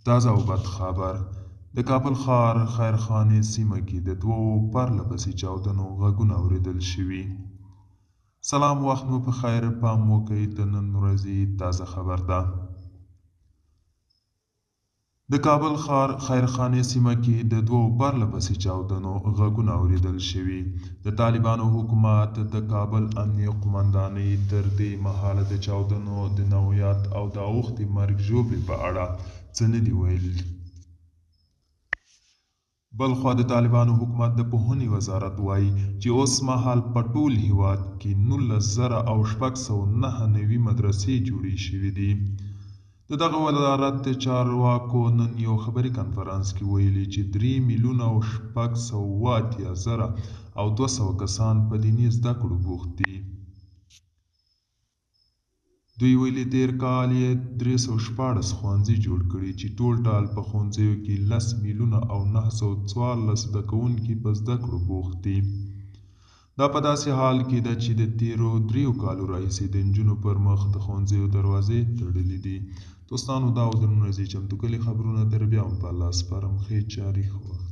تازه او بد خبر د کابل ښار خیرخانې سیمه کې د دوو پرله پسې چاودنو غږونه اورېدل شوي. سلام، وخت مو په خیر. پام وکړئ د نن ورځې تازه خبر ده. د کابل ښار خیرخانې سیمه کې د دوو پرله پسې چاودنو غږونه اورېدل شوي. د طالبانو حکومت د کابل امنیه قومندانۍ تر دې مهاله د چاودنو د نوعیت او د اوښتې مرګ ژوبلې په اړه څه نه دي ویلي. بلخوا د طالبانو حکومت د پوهنې وزارت وایي چې اوس مهال په ټول هیواد کې 19,609 نوي مدرسې جوړې شوې دي. د دغه وزارت د چارواکو نن یو خبري کنفرانس کې ویلي چې 3,680,200 کسان په دیني زده کړو بوخت دي. دوی ویلي تیر کال یې 314 ښوونځي جوړ کړي چې ټول ټال په ښوونځیو کې 10,914 زده کوونکي په زده کړو بوخت دي. دا په داسې حال کې ده چې د تیرو 3 کالو راهیسې د نجونو پر مخ د ښوونځیو دروازې تړلې دي. دوستانو، دا و د نن ورځې چمتو کلي خبرونه. تر بیا هم په الله سپارم. ښې چارې ښه وخت.